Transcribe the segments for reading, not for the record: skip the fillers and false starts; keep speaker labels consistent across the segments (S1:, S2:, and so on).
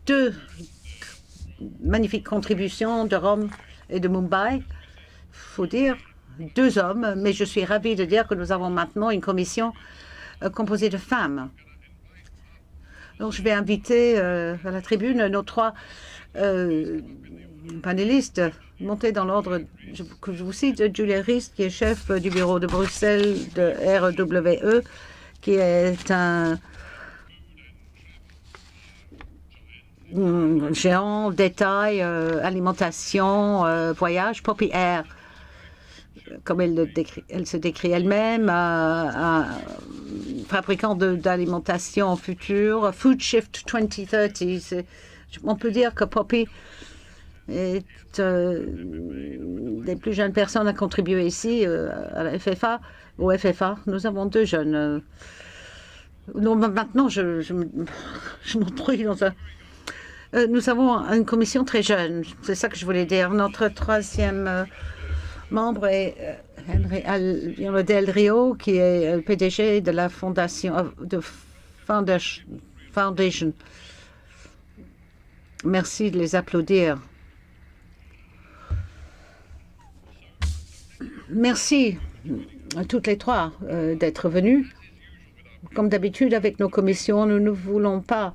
S1: deux magnifiques contributions de Rome et de Mumbai. Il faut dire 2 hommes, mais je suis ravie de dire que nous avons maintenant une commission composée de femmes. Donc, je vais inviter à la tribune nos 3 panélistes. Monter dans l'ordre que je vous cite, Julia Rist, qui est chef du bureau de Bruxelles de RWE, qui est un géant détail, alimentation, voyage. Poppy Air, comme elle se décrit elle-même, un fabricant d'alimentation future. Food Shift 2030, on peut dire que Poppy est des plus jeunes personnes à contribuer ici à la FFA. Au FFA, nous avons 2 jeunes. Maintenant, je m'entrouille dans un... nous avons une commission très jeune, c'est ça que je voulais dire. Notre 3e membre est Henry Del Rio, qui est le PDG de la fondation de Foundation. Merci de les applaudir. Merci à toutes les 3 d'être venues. Comme d'habitude avec nos commissions, nous ne voulons pas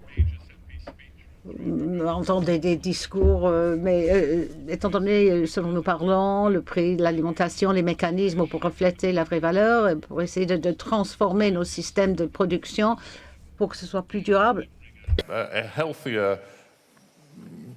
S1: entendre des discours, mais étant donné ce dont nous parlons, le prix de l'alimentation, les mécanismes pour refléter la vraie valeur, et pour essayer de transformer nos systèmes de production pour que ce soit plus durable.
S2: A healthier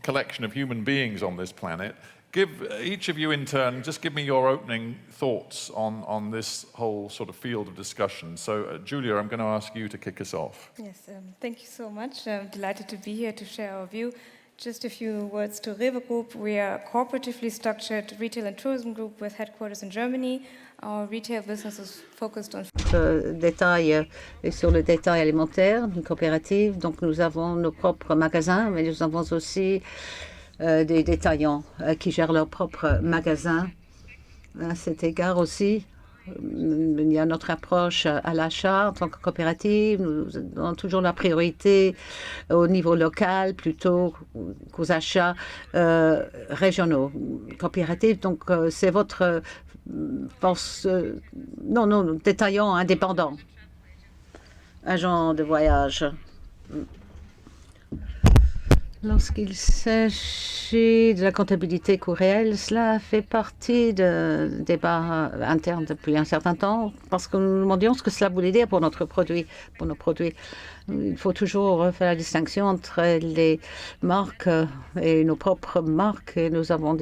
S2: collection of human beings on this planet. Give each of you in turn, just give me your opening thoughts on this whole sort of field of discussion. So, Julia, I'm going to ask you to kick us off.
S3: Yes, thank you so much. I'm delighted to be here to share our view. Just a few words to Rewe Group. We are a cooperatively structured retail and tourism group with headquarters in Germany. Our retail business is focused on...
S1: Détail et sur le détail alimentaire, une coopérative. Donc, nous avons nos propres magasins, mais nous avons aussi des détaillants qui gèrent leurs propres magasins. À cet égard aussi, il y a notre approche à l'achat en tant que coopérative. Nous donnons toujours la priorité au niveau local plutôt qu'aux achats régionaux. Coopérative, donc c'est votre force... non, détaillant indépendant. Agent de voyage. Lorsqu'il s'agit de la comptabilité coût réel, cela fait partie de débats internes depuis un certain temps, parce que nous nous demandions ce que cela voulait dire pour notre produit, pour nos produits. Il faut toujours faire la distinction entre les marques et nos propres marques, et nous avons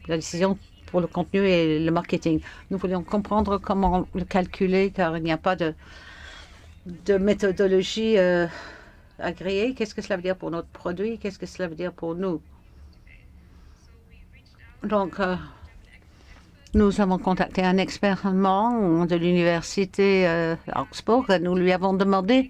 S1: la décision pour le contenu et le marketing. Nous voulions comprendre comment le calculer, car il n'y a pas de méthodologie agréé. Qu'est-ce que cela veut dire pour notre produit? Qu'est-ce que cela veut dire pour nous? Donc, nous avons contacté un expert allemand de l'université Augsburg. Nous lui avons demandé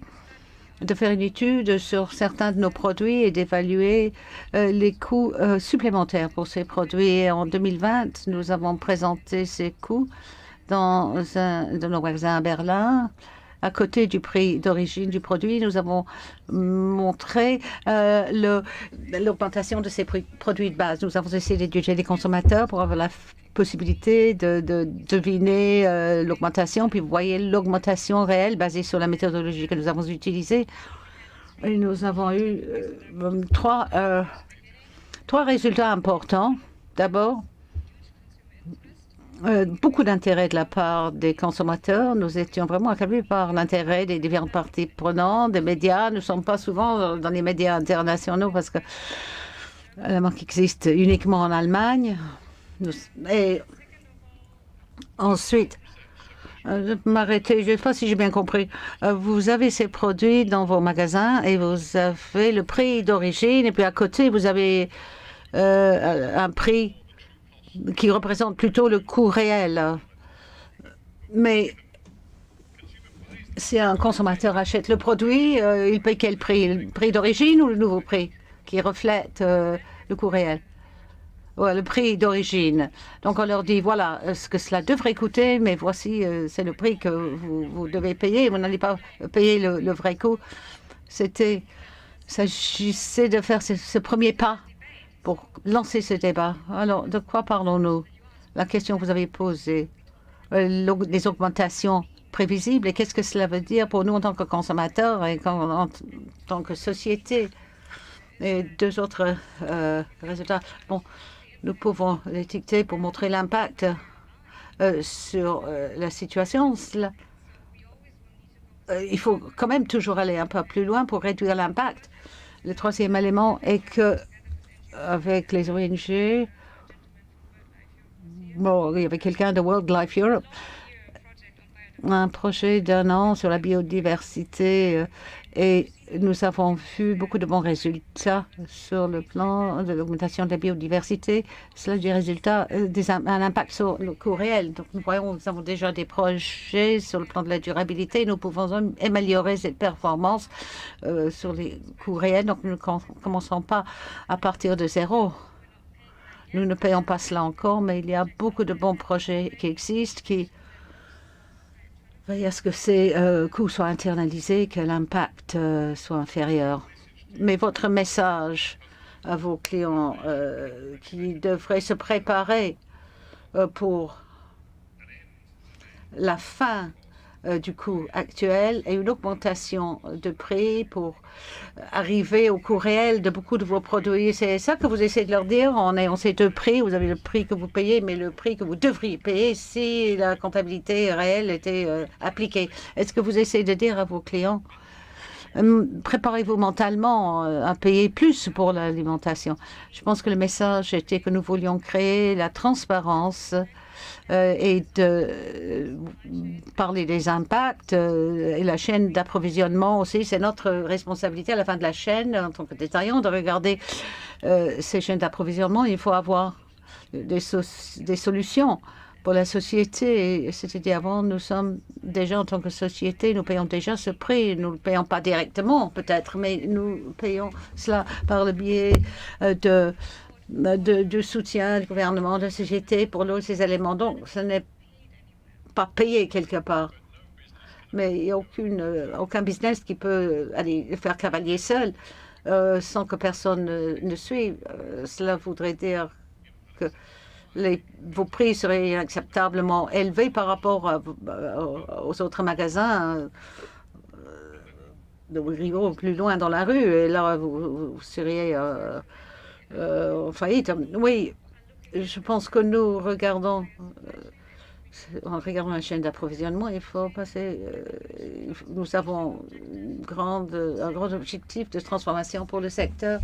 S1: de faire une étude sur certains de nos produits et d'évaluer les coûts supplémentaires pour ces produits. Et en 2020, nous avons présenté ces coûts dans nos magasins à Berlin. À côté du prix d'origine du produit, nous avons montré l'augmentation de ces produits de base. Nous avons essayé d'éduquer les consommateurs pour avoir la possibilité de deviner l'augmentation. Puis vous voyez l'augmentation réelle basée sur la méthodologie que nous avons utilisée. Et nous avons eu 3 résultats importants. D'abord, beaucoup d'intérêt de la part des consommateurs. Nous étions vraiment accablés par l'intérêt des différentes parties prenantes, des médias. Nous ne sommes pas souvent dans les médias internationaux parce que la marque existe uniquement en Allemagne. Et ensuite, je vais m'arrêter, je ne sais pas si j'ai bien compris. Vous avez ces produits dans vos magasins et vous avez le prix d'origine et puis à côté, vous avez un prix qui représente plutôt le coût réel. Mais si un consommateur achète le produit, il paye quel prix? Le prix d'origine ou le nouveau prix qui reflète le coût réel? Ouais, le prix d'origine. Donc on leur dit, voilà ce que cela devrait coûter, mais voici, c'est le prix que vous devez payer. Vous n'allez pas payer le vrai coût. C'était s'agissait de faire ce premier pas pour lancer ce débat. Alors, de quoi parlons-nous? La question que vous avez posée, les augmentations prévisibles, et qu'est-ce que cela veut dire pour nous en tant que consommateurs et en tant que société? Et deux autres résultats. Bon, nous pouvons l'étiqueter pour montrer l'impact sur la situation. Il faut quand même toujours aller un peu plus loin pour réduire l'impact. Le troisième élément est que avec les ONG, bon, il y avait quelqu'un de Wildlife Europe, un projet d'1 an sur la biodiversité et nous avons vu beaucoup de bons résultats sur le plan de l'augmentation de la biodiversité. Cela a des résultats, un impact sur le coût réel. Donc nous voyons, nous avons déjà des projets sur le plan de la durabilité. Nous pouvons améliorer cette performance sur les coûts réels. Donc nous ne commençons pas à partir de zéro. Nous ne payons pas cela encore, mais il y a beaucoup de bons projets qui existent, qui veillent à ce que ces coûts soient internalisés, que l'impact soit inférieur. Mais votre message à vos clients qui devraient se préparer pour la fin du coût actuel et une augmentation de prix pour arriver au coût réel de beaucoup de vos produits. C'est ça que vous essayez de leur dire en ayant ces deux prix. Vous avez le prix que vous payez, mais le prix que vous devriez payer si la comptabilité réelle était appliquée. Est-ce que vous essayez de dire à vos clients préparez-vous mentalement à payer plus pour l'alimentation? Je pense que le message était que nous voulions créer la transparence et de parler des impacts et la chaîne d'approvisionnement aussi. C'est notre responsabilité à la fin de la chaîne, en tant que détaillant, de regarder ces chaînes d'approvisionnement. Il faut avoir des solutions pour la société. C'était dit avant, nous sommes déjà en tant que société, nous payons déjà ce prix. Nous ne le payons pas directement peut-être, mais nous payons cela par le biais de soutien du gouvernement, de la société pour l'eau, ces éléments. Donc, ce n'est pas payé quelque part. Mais il n'y a aucun business qui peut aller faire cavalier seul sans que personne ne suive. Cela voudrait dire que vos prix seraient inacceptablement élevés par rapport aux autres magasins de Rigaud, plus loin dans la rue. Et là, vous seriez en faillite. Oui, je pense que nous regardons, en regardant la chaîne d'approvisionnement, il faut passer. Nous avons un grand objectif de transformation pour le secteur.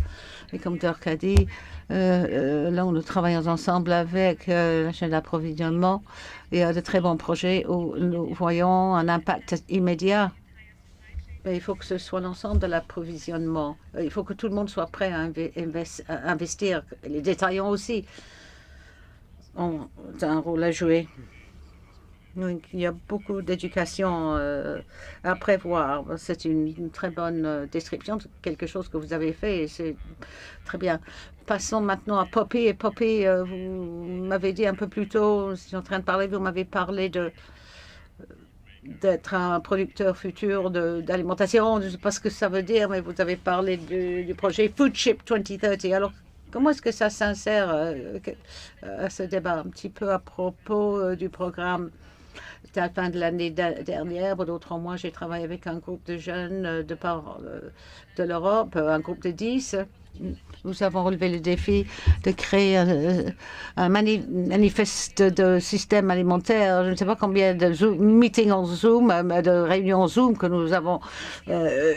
S1: Et comme Dirk a dit, là où nous travaillons ensemble avec la chaîne d'approvisionnement, il y a de très bons projets où nous voyons un impact immédiat. Mais il faut que ce soit l'ensemble de l'approvisionnement. Il faut que tout le monde soit prêt à investir. Les détaillants aussi ont un rôle à jouer. Donc, il y a beaucoup d'éducation à prévoir. C'est une très bonne description de quelque chose que vous avez fait et c'est très bien. Passons maintenant à Poppy. Et Poppy, vous m'avez dit un peu plus tôt, je suis en train de parler, vous m'avez parlé d'être un producteur futur d'alimentation. Je ne sais pas ce que ça veut dire, mais vous avez parlé du projet Food Ship 2030. Alors, comment est-ce que ça s'insère à ce débat un petit peu à propos du programme? C'était à la fin de l'année dernière. Pendant 3 mois, j'ai travaillé avec un groupe de jeunes de l'Europe, un groupe de 10. Nous avons relevé le défi de créer un manifeste de système alimentaire. Je ne sais pas combien de meetings en Zoom, de réunions en Zoom que nous avons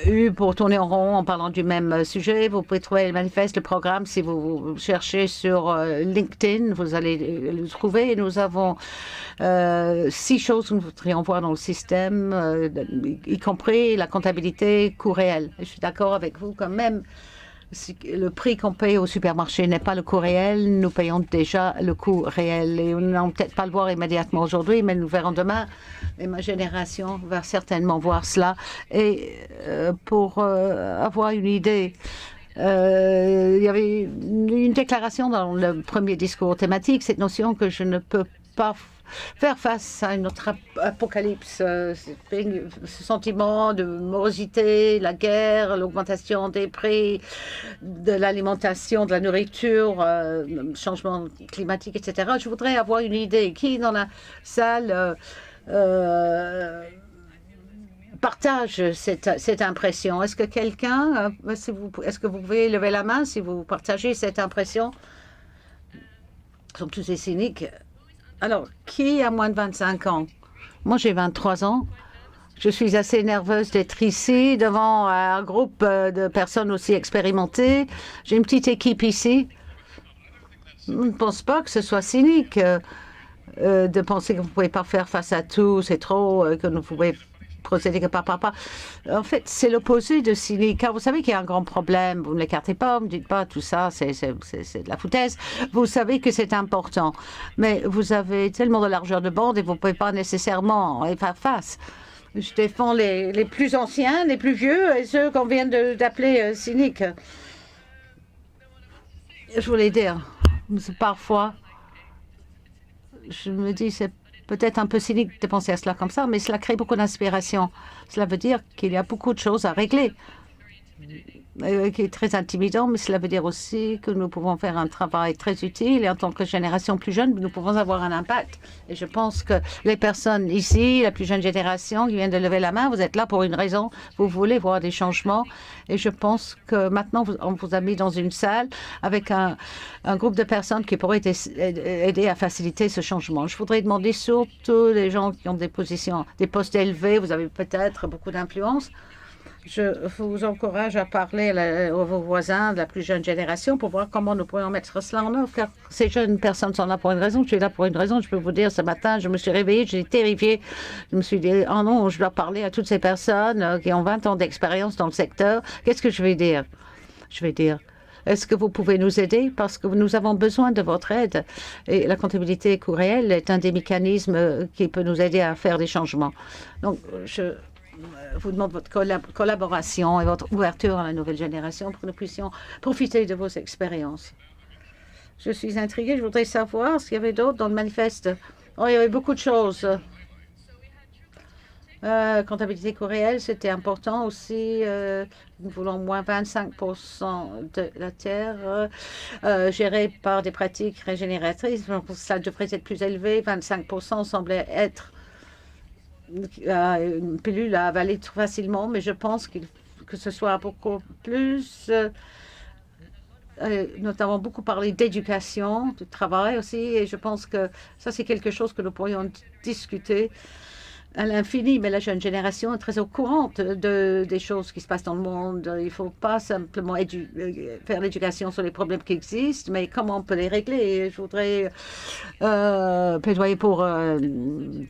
S1: eu pour tourner en rond en parlant du même sujet. Vous pouvez trouver le manifeste, le programme, si vous cherchez sur LinkedIn, vous allez le trouver. Et nous avons 6 choses que nous voudrions voir dans le système, y compris la comptabilité coût réel. Je suis d'accord avec vous quand même. Le prix qu'on paye au supermarché n'est pas le coût réel. Nous payons déjà le coût réel. Et nous n'allons peut-être pas le voir immédiatement aujourd'hui, mais nous verrons demain. Et ma génération va certainement voir cela. Et pour avoir une idée, il y avait une déclaration dans le premier discours thématique, cette notion que je ne peux pas faire face à une autre apocalypse. Ce sentiment de morosité, la guerre, l'augmentation des prix de l'alimentation, de la nourriture, changement climatique, etc. Je voudrais avoir une idée. Qui dans la salle partage cette impression? Est-ce que quelqu'un, est-ce que vous pouvez lever la main si vous partagez cette impression? Ils sont tous des cyniques. Alors, qui a moins de 25 ans? Moi, j'ai 23 ans. Je suis assez nerveuse d'être ici devant un groupe de personnes aussi expérimentées. J'ai une petite équipe ici. Je ne pense pas que ce soit cynique de penser que vous ne pouvez pas faire face à tout. C'est trop, que vous pouvez procéder que par papa. En fait, c'est l'opposé de cynique. Car vous savez qu'il y a un grand problème. Vous ne l'écartez pas, vous ne dites pas tout ça, c'est de la foutaise. Vous savez que c'est important. Mais vous avez tellement de largeur de bande et vous ne pouvez pas nécessairement y faire face. Je défends les plus anciens, les plus vieux et ceux qu'on vient d'appeler cyniques. Je voulais dire, parfois, je me dis, c'est peut-être un peu cynique de penser à cela comme ça, mais cela crée beaucoup d'inspiration. Cela veut dire qu'il y a beaucoup de choses à régler, qui est très intimidant, mais cela veut dire aussi que nous pouvons faire un travail très utile et en tant que génération plus jeune, nous pouvons avoir un impact. Et je pense que les personnes ici, la plus jeune génération qui vient de lever la main, vous êtes là pour une raison, vous voulez voir des changements. Et je pense que maintenant, on vous a mis dans une salle avec un groupe de personnes qui pourraient aider à faciliter ce changement. Je voudrais demander surtout les gens qui ont des positions, des postes élevés, vous avez peut-être beaucoup d'influence. Je vous encourage à parler à vos voisins de la plus jeune génération pour voir comment nous pourrions mettre cela en œuvre, car ces jeunes personnes sont là pour une raison. Je suis là pour une raison. Je peux vous dire, ce matin, je me suis réveillée, j'étais terrifiée. Je me suis dit, oh non, je dois parler à toutes ces personnes qui ont 20 ans d'expérience dans le secteur. Qu'est-ce que je vais dire? Je vais dire, est-ce que vous pouvez nous aider? Parce que nous avons besoin de votre aide. Et la comptabilité coût réel est un des mécanismes qui peut nous aider à faire des changements. Donc, je vous demande votre collaboration et votre ouverture à la nouvelle génération pour que nous puissions profiter de vos expériences. Je suis intriguée. Je voudrais savoir s'il y avait d'autres dans le manifeste. Oh, il y avait beaucoup de choses. Comptabilité coût réel, c'était important aussi. Nous voulons moins 25% de la terre gérée par des pratiques régénératrices. Donc, ça devrait être plus élevé. 25% semblait être une pilule à avaler trop facilement, mais je pense que ce soit beaucoup plus. Nous avons beaucoup parlé d'éducation, de travail aussi, et je pense que ça, c'est quelque chose que nous pourrions discuter à l'infini, mais la jeune génération est très au courant des choses qui se passent dans le monde. Il ne faut pas simplement faire l'éducation sur les problèmes qui existent, mais comment on peut les régler. Et je voudrais plaidoyer pour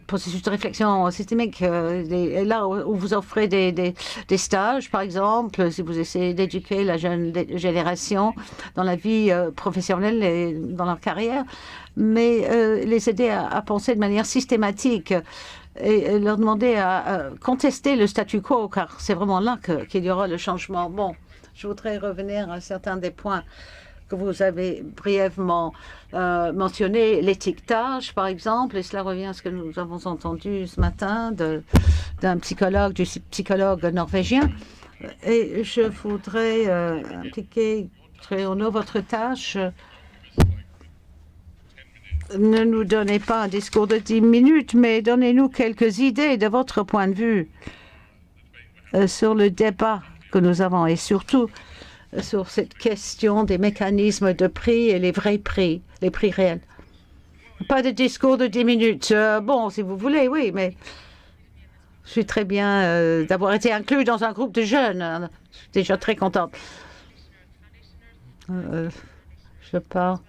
S1: processus de réflexion systémique. Là où vous offrez des stages, par exemple, si vous essayez d'éduquer la jeune génération dans la vie professionnelle et dans leur carrière, mais les aider à penser de manière systématique et leur demander à contester le statu quo, car c'est vraiment là qu'il y aura le changement. Bon, je voudrais revenir à certains des points que vous avez brièvement mentionnés. L'étiquetage, par exemple, et cela revient à ce que nous avons entendu ce matin du psychologue norvégien. Et je voudrais impliquer, Tréono, votre tâche. Ne nous donnez pas un discours de 10 minutes, mais donnez-nous quelques idées de votre point de vue sur le débat que nous avons et surtout sur cette question des mécanismes de prix et les vrais prix, les prix réels. Pas de discours de 10 minutes. Bon, si vous voulez, oui, mais je suis très bien d'avoir été inclus dans un groupe de jeunes. Je suis déjà très contente. Je parle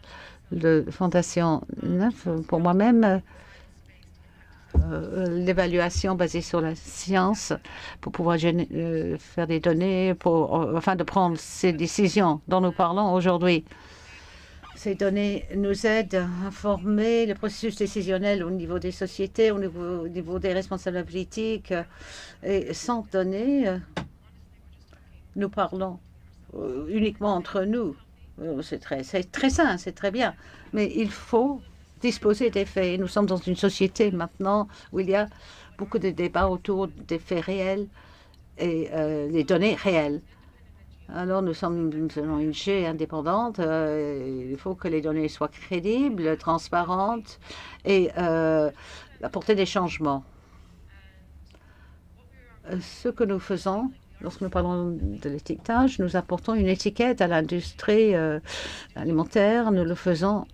S1: de Fondation 9, pour moi-même, l'évaluation basée sur la science pour pouvoir faire des données afin de prendre ces décisions dont nous parlons aujourd'hui. Ces données nous aident à former le processus décisionnel au niveau des sociétés, au niveau des responsables politiques. Et sans données, nous parlons uniquement entre nous. C'est très sain, c'est très bien. Mais il faut disposer des faits. Nous sommes dans une société maintenant où il y a beaucoup de débats autour des faits réels et les données réelles. Alors, nous sommes une ONG indépendante. Il faut que les données soient crédibles, transparentes et apporter des changements. Ce que nous faisons, lorsque nous parlons de l'étiquetage, nous apportons une étiquette à l'industrie alimentaire. Nous le faisons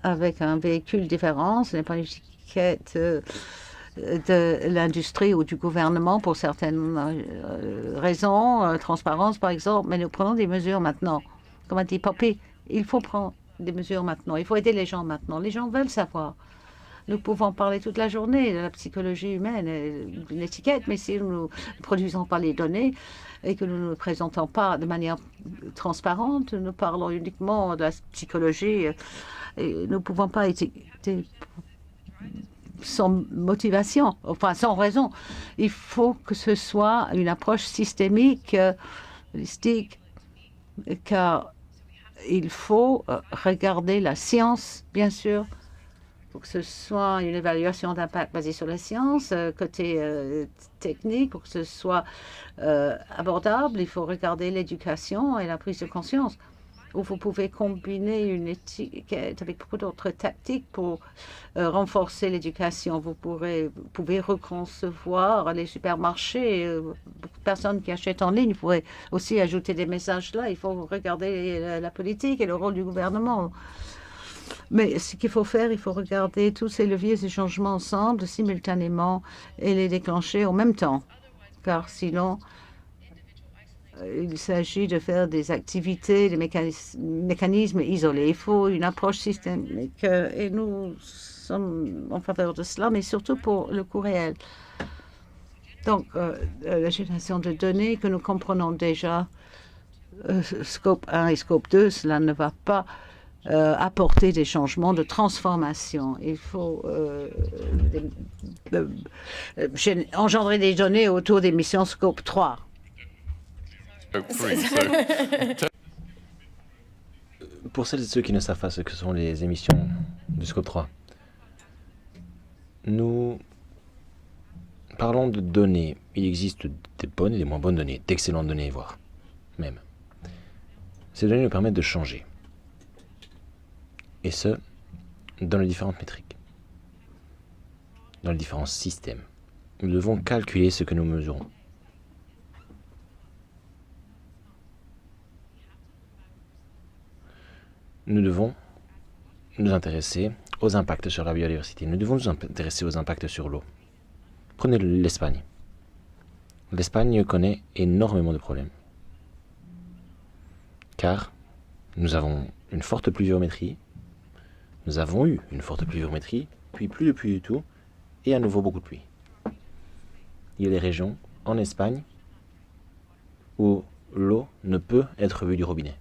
S1: avec un véhicule différent. Ce n'est pas une étiquette de l'industrie ou du gouvernement pour certaines raisons, transparence par exemple, mais nous prenons des mesures maintenant. Comme a dit Poppy, il faut prendre des mesures maintenant, il faut aider les gens maintenant. Les gens veulent savoir. Nous pouvons parler toute la journée de la psychologie humaine, d'une étiquette, mais si nous ne produisons pas les données et que nous ne les présentons pas de manière transparente, nous parlons uniquement de la psychologie et nous ne pouvons pas étiqueter sans motivation, enfin sans raison. Il faut que ce soit une approche systémique, holistique, car il faut regarder la science, bien sûr, pour que ce soit une évaluation d'impact basée sur la science, côté technique, pour que ce soit abordable. Il faut regarder l'éducation et la prise de conscience, où vous pouvez combiner une étiquette avec beaucoup d'autres tactiques pour renforcer l'éducation. Vous pouvez reconcevoir les supermarchés. Beaucoup de personnes qui achètent en ligne pourraient aussi ajouter des messages là. Il faut regarder la politique et le rôle du gouvernement. Mais ce qu'il faut faire, il faut regarder tous ces leviers et changements ensemble, simultanément, et les déclencher en même temps. Car sinon, il s'agit de faire des activités, des mécanismes isolés. Il faut une approche systémique et nous sommes en faveur de cela, mais surtout pour le coût réel. Donc, la génération de données que nous comprenons déjà, scope 1 et scope 2, cela ne va pas apporter des changements de transformation. Il faut engendrer des données autour des missions scope 3.
S4: Pour celles et ceux qui ne savent pas ce que sont les émissions de Scope 3, nous parlons de données. Il existe des bonnes et des moins bonnes données, d'excellentes données, voire même. Ces données nous permettent de changer. Et ce, dans les différentes métriques, dans les différents systèmes. Nous devons calculer ce que nous mesurons. Nous devons nous intéresser aux impacts sur la biodiversité. Nous devons nous intéresser aux impacts sur l'eau. Prenez l'Espagne. L'Espagne connaît énormément de problèmes. Car nous avons une forte pluviométrie. Nous avons eu une forte pluviométrie, puis plus de pluie du tout, et à nouveau beaucoup de pluie. Il y a des régions en Espagne où l'eau ne peut être vue du robinet.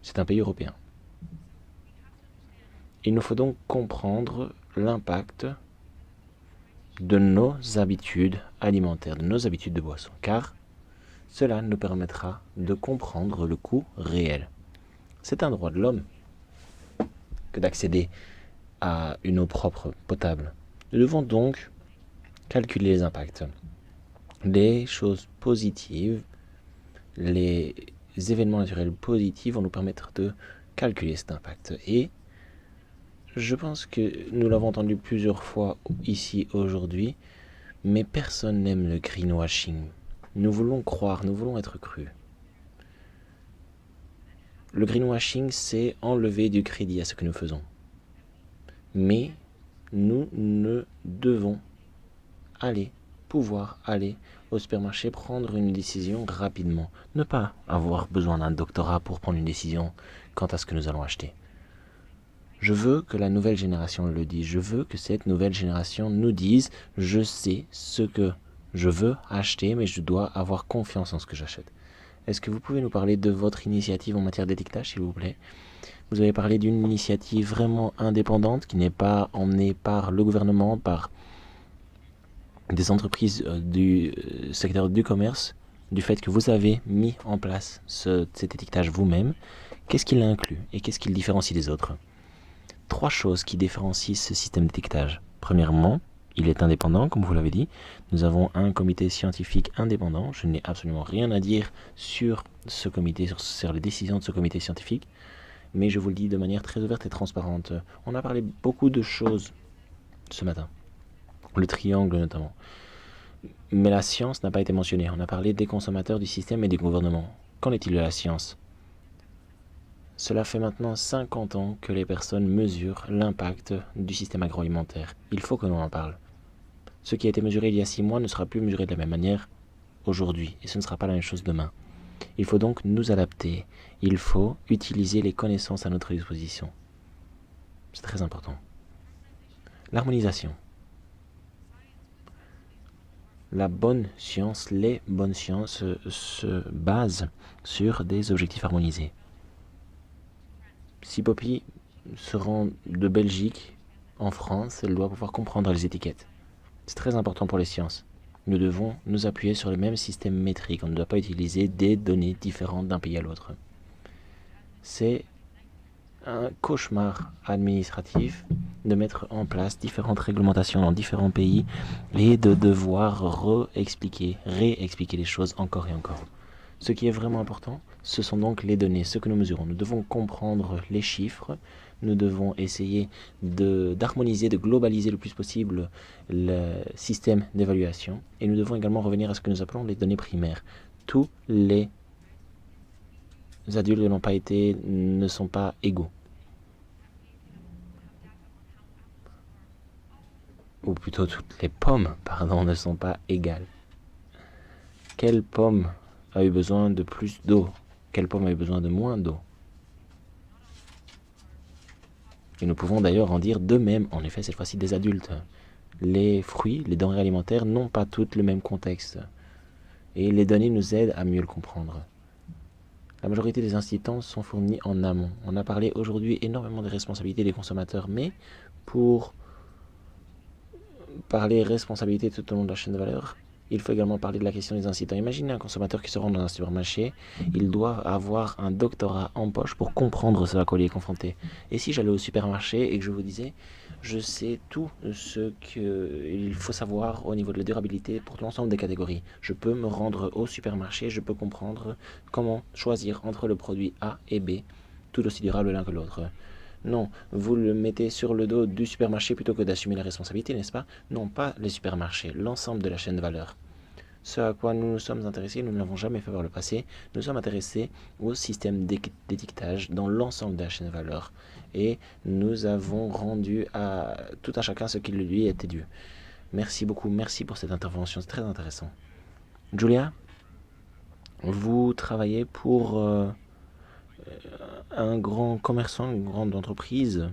S4: C'est un pays européen. Il nous faut donc comprendre l'impact de nos habitudes alimentaires, de nos habitudes de boisson, car cela nous permettra de comprendre le coût réel. C'est un droit de l'homme que d'accéder à une eau propre, potable. Nous devons donc calculer les impacts, les choses positives, les événements naturels positifs vont nous permettre de calculer cet impact. Et je pense que nous l'avons entendu plusieurs fois ici aujourd'hui, mais personne n'aime le greenwashing. Nous voulons croire, nous voulons être crus. Le greenwashing, c'est enlever du crédit à ce que nous faisons. Mais nous ne devons pouvoir aller au supermarché, prendre une décision rapidement. Ne pas avoir besoin d'un doctorat pour prendre une décision quant à ce que nous allons acheter. Je veux que la nouvelle génération le dise. Je veux que cette nouvelle génération nous dise « Je sais ce que je veux acheter, mais je dois avoir confiance en ce que j'achète ». Est-ce que vous pouvez nous parler de votre initiative en matière d'étiquetage, s'il vous plaît? Vous avez parlé d'une initiative vraiment indépendante qui n'est pas emmenée par le gouvernement, par des entreprises du secteur du commerce, du fait que vous avez mis en place cet étiquetage vous-même. Qu'est-ce qui l'inclut et qu'est-ce qui le différencie des autres? 3 choses qui différencient ce système d'étiquetage. Premièrement, il est indépendant, comme vous l'avez dit. Nous avons un comité scientifique indépendant. Je n'ai absolument rien à dire sur ce comité, sur les décisions de ce comité scientifique, mais je vous le dis de manière très ouverte et transparente. On a parlé beaucoup de choses ce matin, le triangle notamment. Mais la science n'a pas été mentionnée. On a parlé des consommateurs, du système et du gouvernement. Qu'en est-il de la science ? Cela fait maintenant 50 ans que les personnes mesurent l'impact du système agroalimentaire. Il faut que l'on en parle. Ce qui a été mesuré il y a 6 mois ne sera plus mesuré de la même manière aujourd'hui, et ce ne sera pas la même chose demain. Il faut donc nous adapter. Il faut utiliser les connaissances à notre disposition. C'est très important. L'harmonisation. La bonne science, les bonnes sciences se basent sur des objectifs harmonisés. Si Poppy se rend de Belgique en France, elle doit pouvoir comprendre les étiquettes. C'est très important pour les sciences. Nous devons nous appuyer sur le même système métrique. On ne doit pas utiliser des données différentes d'un pays à l'autre. C'est un cauchemar administratif de mettre en place différentes réglementations dans différents pays et de devoir réexpliquer les choses encore et encore. Ce qui est vraiment important, ce sont donc les données, ce que nous mesurons. Nous devons comprendre les chiffres, nous devons essayer d'harmoniser, de globaliser le plus possible le système d'évaluation, et nous devons également revenir à ce que nous appelons les données primaires. Tous les adultes ne sont pas égaux. Ou plutôt toutes les pommes, ne sont pas égales. Quelle pomme a eu besoin de plus d'eau? Quelle pomme a eu besoin de moins d'eau? Et nous pouvons d'ailleurs en dire de même, en effet, cette fois-ci des adultes. Les fruits, les denrées alimentaires n'ont pas toutes le même contexte. Et les données nous aident à mieux le comprendre. La majorité des incitants sont fournis en amont. On a parlé aujourd'hui énormément des responsabilités des consommateurs, mais pour parler responsabilité tout au long de la chaîne de valeur, il faut également parler de la question des incitants. Imaginez un consommateur qui se rend dans un supermarché, il doit avoir un doctorat en poche pour comprendre ce à quoi il est confronté. Et si j'allais au supermarché et que je vous disais, je sais tout ce qu'il faut savoir au niveau de la durabilité pour l'ensemble des catégories. Je peux me rendre au supermarché, je peux comprendre comment choisir entre le produit A et B, tout aussi durable l'un que l'autre. Non, vous le mettez sur le dos du supermarché plutôt que d'assumer la responsabilité, n'est-ce pas? Non, pas les supermarchés, l'ensemble de la chaîne de valeur. Ce à quoi nous nous sommes intéressés, nous ne l'avons jamais fait par le passé, nous sommes intéressés au système d'étiquetage dans l'ensemble de la chaîne de valeur. Et nous avons rendu à tout un chacun ce qui lui était dû. Merci beaucoup, merci pour cette intervention, c'est très intéressant. Julia, vous travaillez pour un grand commerçant, une grande entreprise.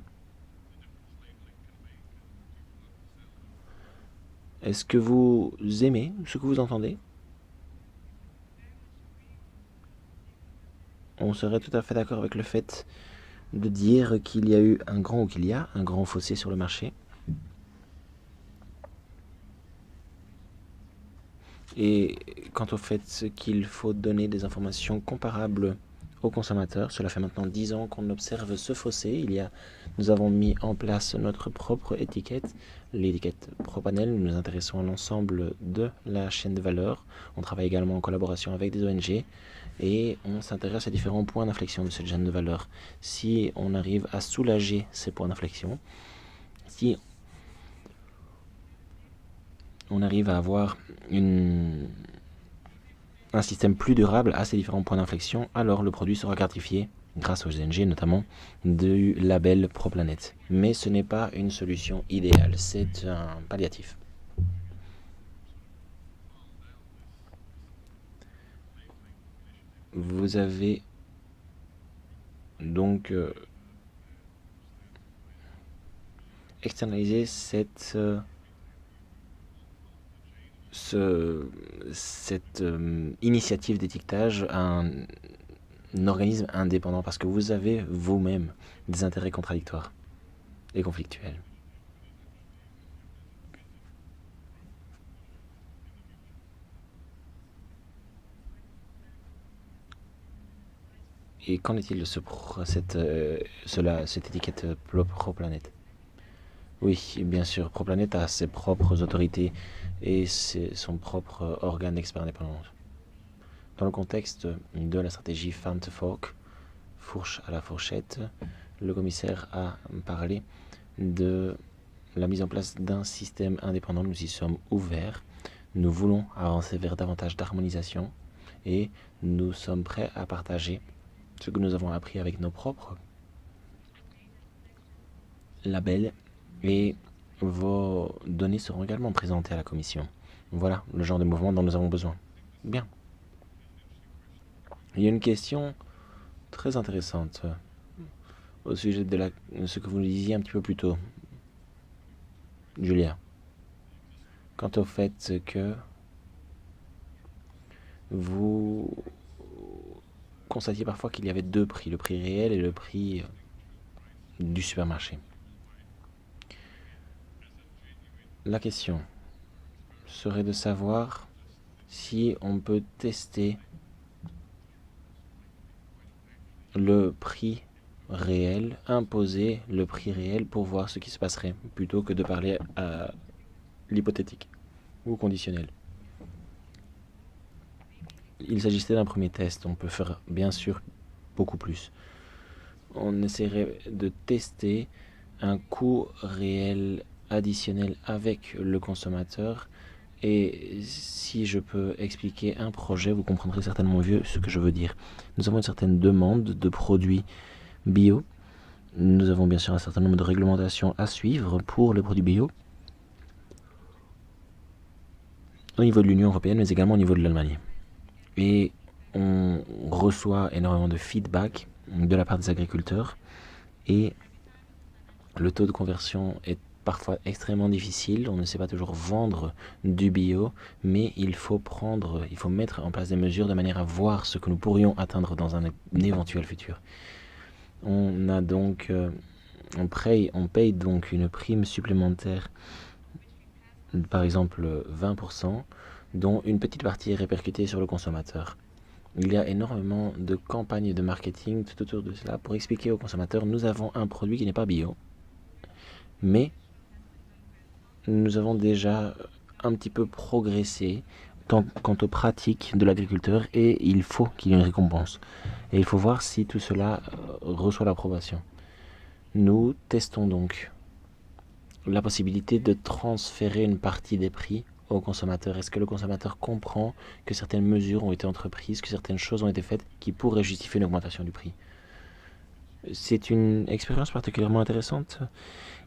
S4: Est-ce que vous aimez ce que vous entendez? On serait tout à fait d'accord avec le fait de dire qu'il y a eu un grand fossé sur le marché. Et quant au fait qu'il faut donner des informations comparables aux consommateurs, cela fait maintenant 10 ans qu'on observe ce fossé. Nous avons mis en place notre propre étiquette, l'étiquette ProPanel. Nous nous intéressons à l'ensemble de la chaîne de valeur. On travaille également en collaboration avec des ONG et on s'intéresse à différents points d'inflexion de cette chaîne de valeur. Si on arrive à soulager ces points d'inflexion, si on arrive à avoir un système plus durable à ces différents points d'inflexion, alors le produit sera gratifié, grâce aux ONG notamment, du label ProPlanète. Mais ce n'est pas une solution idéale, c'est un palliatif. Vous avez donc externalisé cette initiative d'étiquetage à un organisme indépendant parce que vous avez vous-même des intérêts contradictoires et conflictuels. Et qu'en est-il de cette étiquette ProPlanète? Oui, bien sûr, ProPlanète a ses propres autorités et son propre organe d'experts indépendant. Dans le contexte de la stratégie Farm to Fork, fourche à la fourchette, le commissaire a parlé de la mise en place d'un système indépendant. Nous y sommes ouverts. Nous voulons avancer vers davantage d'harmonisation et nous sommes prêts à partager ce que nous avons appris avec nos propres labels et vos données seront également présentées à la commission. Voilà le genre de mouvement dont nous avons besoin. Bien. Il y a une question très intéressante au sujet de ce que vous nous disiez un petit peu plus tôt, Julia. Quant au fait que vous constatiez parfois qu'il y avait deux prix, le prix réel et le prix du supermarché. La question serait de savoir si on peut tester le prix réel, imposer le prix réel pour voir ce qui se passerait, plutôt que de parler à l'hypothétique ou conditionnel. Il s'agissait d'un premier test, on peut faire bien sûr beaucoup plus. On essaierait de tester un coût réel additionnel avec le consommateur. Et si je peux expliquer un projet, vous comprendrez certainement mieux ce que je veux dire. Nous avons une certaine demande de produits bio. Nous avons bien sûr un certain nombre de réglementations à suivre pour les produits bio, au niveau de l'Union européenne, mais également au niveau de l'Allemagne. Et on reçoit énormément de feedback de la part des agriculteurs et le taux de conversion est parfois extrêmement difficile. On ne sait pas toujours vendre du bio, mais il faut mettre en place des mesures de manière à voir ce que nous pourrions atteindre dans un éventuel futur. On a donc, on paye donc une prime supplémentaire, par exemple 20%, dont une petite partie est répercutée sur le consommateur. Il y a énormément de campagnes de marketing tout autour de cela pour expliquer aux consommateurs nous avons un produit qui n'est pas bio, mais nous avons déjà un petit peu progressé quant aux pratiques de l'agriculteur et il faut qu'il y ait une récompense. Et il faut voir si tout cela reçoit l'approbation. Nous testons donc la possibilité de transférer une partie des prix au consommateur. Est-ce que le consommateur comprend que certaines mesures ont été entreprises, que certaines choses ont été faites qui pourraient justifier une augmentation du prix? C'est une expérience particulièrement intéressante.